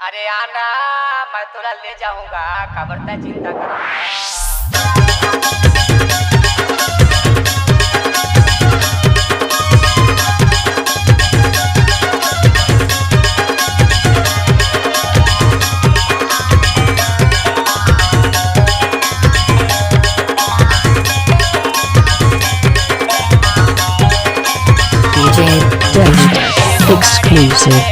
अरे आना, मैं तुला ले जाऊंगा, खबरदार चिंता करो। DJ Dexter exclusive.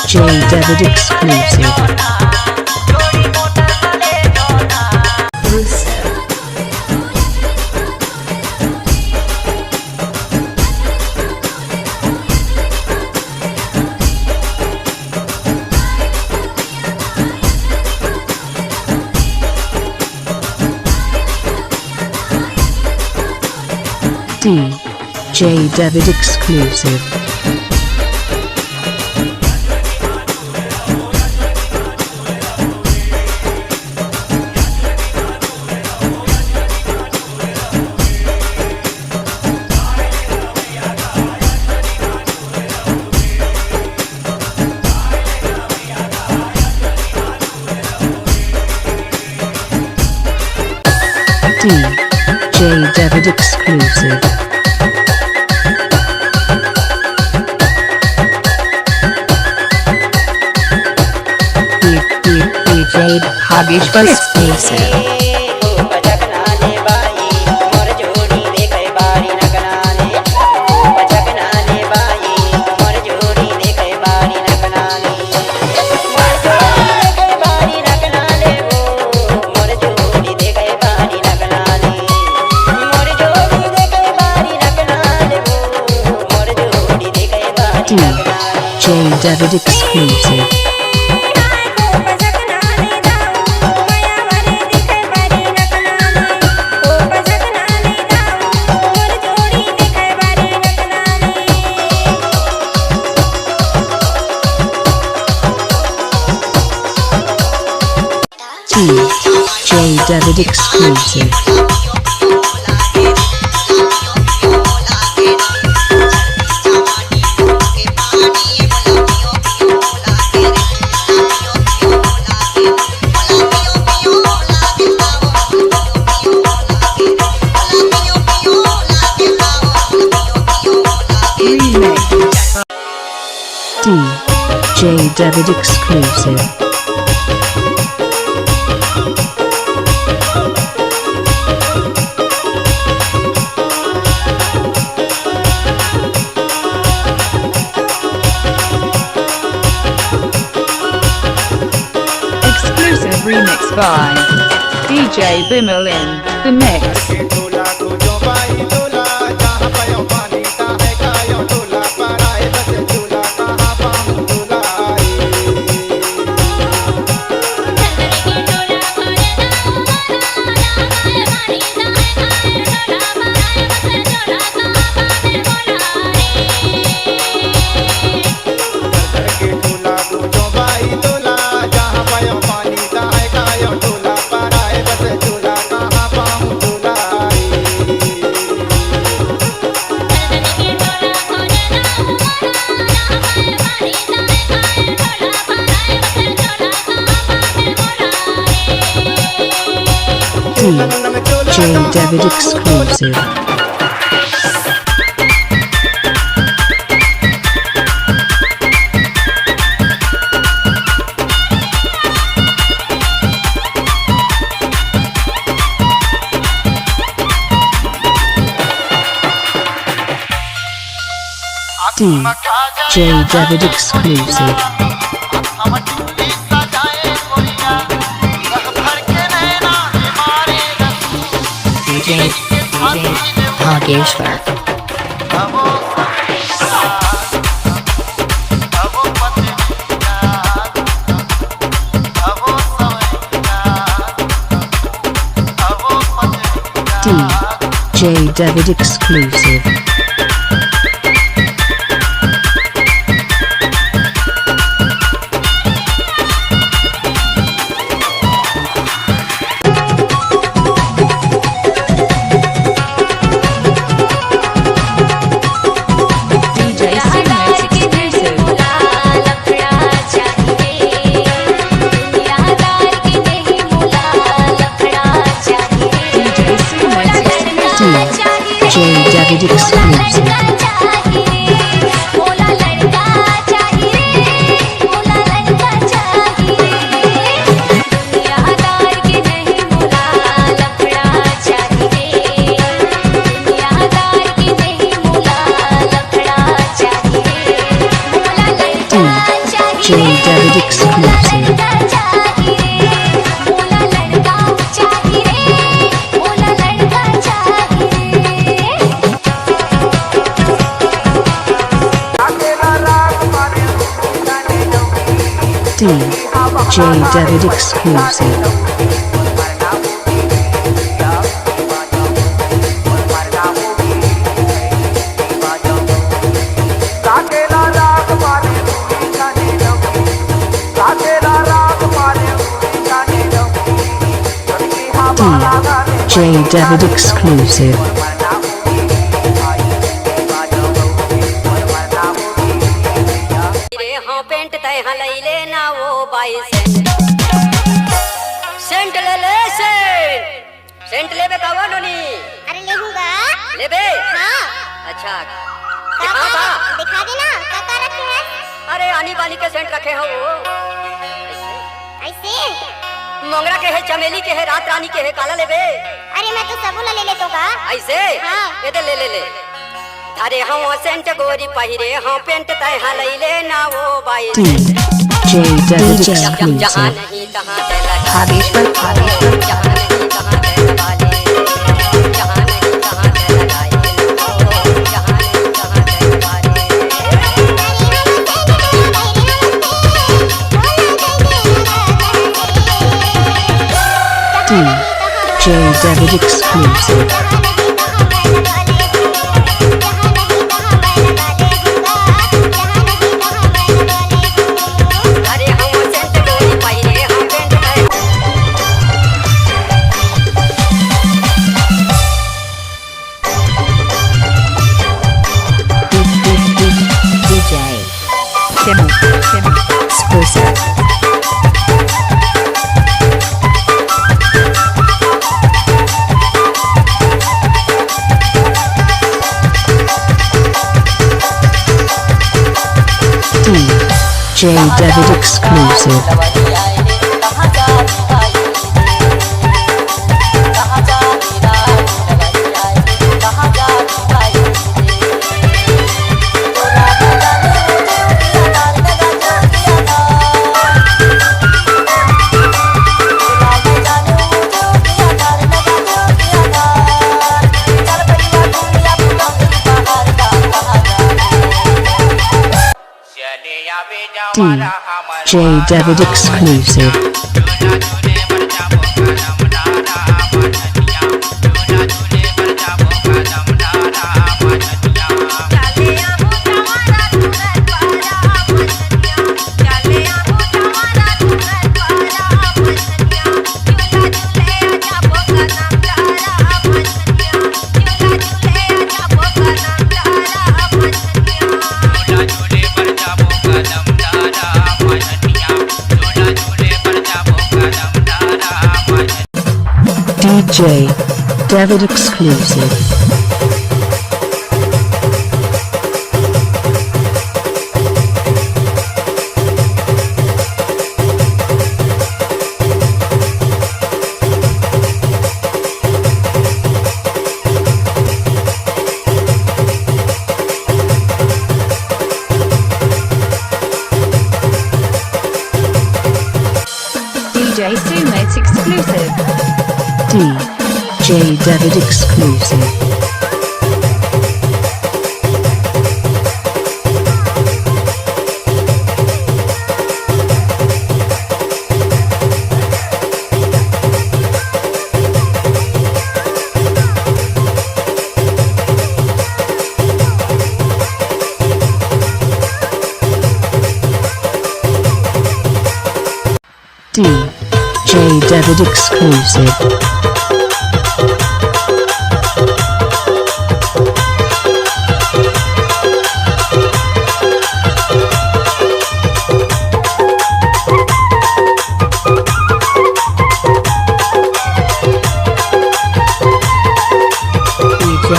DJ David exclusive. DJ David exclusive. DJ David exclusive. DJ Hageshwar exclusive. DJ David exclusive. DJ David exclusive. DJ David exclusive. Exclusive remix by DJ Bimal in the mix. DJ David exclusive. DJ David exclusive. DJ Hageshwar. DJ David exclusive. DJ David exclusive. DJ David exclusive. DJ David exclusive. DJ David exclusive. Scent ले ले scent ले बे कावा नोनी। अरे लेहूंगा। ले बे। हाँ। अच्छा दिखा था। दिखा देना क्या रखे हैं? अरे आनी बानी के सेंट रखे हो वो ऐसे मोंगरा के है, चमेली के है, रात रानी के है, काला ले बे। अरे मैं तो सब ले ले तो का ऐसे। हाँ। ये दे ले ले ले। अरे हम सेंट गोरी पहिरे हम पेंट तय हलई ले ना वो बाई। DJ David जहाँ exclusive. नहीं तहाँ दे लगा। Habishwar. जहाँ नहीं तहाँ दे लगा ले। जहाँ नहीं तहाँ दे लगा ले। जहाँ नहीं तहाँ दे लगा DJ David exclusive. अरे हम सेंट गोरी पहिरे हम पेंट तय। DJ Kim exclusive. DJ David exclusive. DJ David exclusive. DJ David exclusive. DJ Sumates exclusive. DJ David exclusive. DJ David exclusive. DJ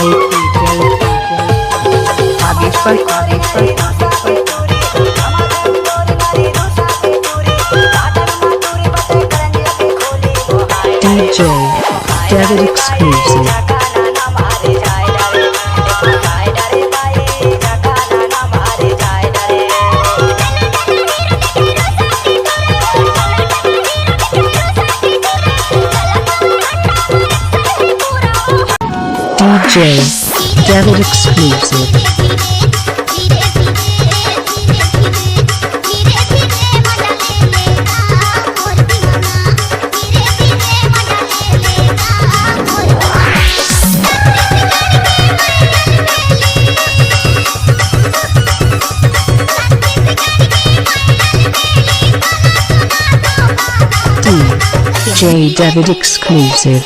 David exclusive. DJ David exclusive. DJ David exclusive.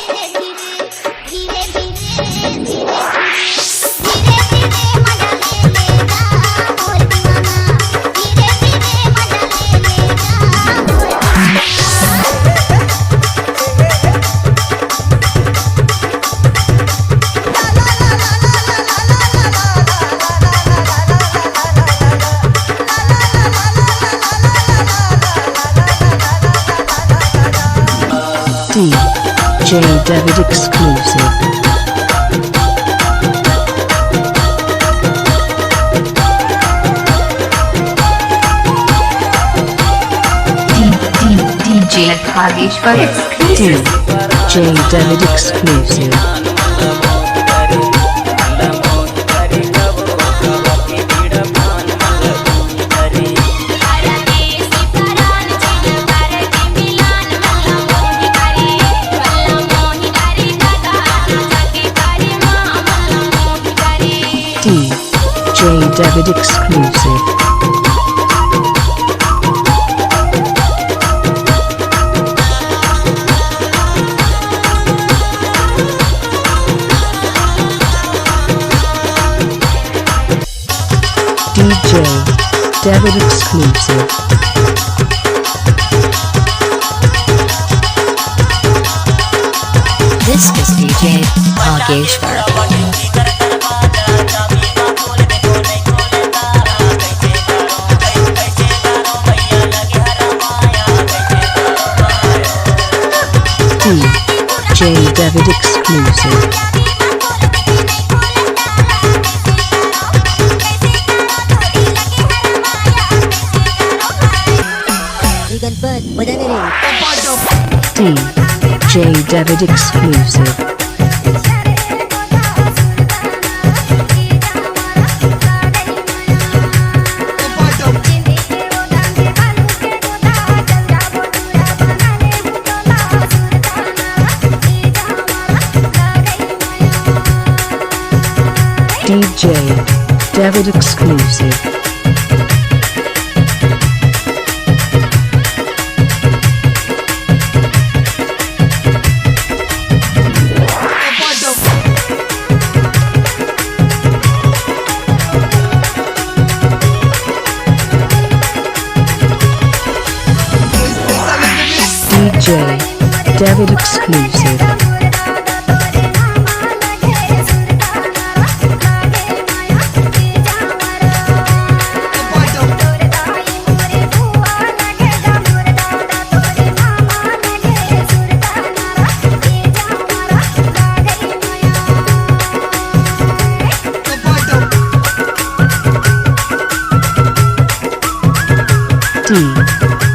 DJ David exclusive. DJ Khageshwar exclusive. DJ David exclusive. DJ David exclusive. DJ David exclusive. This is DJ Khageshwar. DJ David exclusive. Ganpat बजाने रे DJ David exclusive. DJ David exclusive. DJ David exclusive.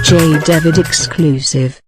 DJ David exclusive.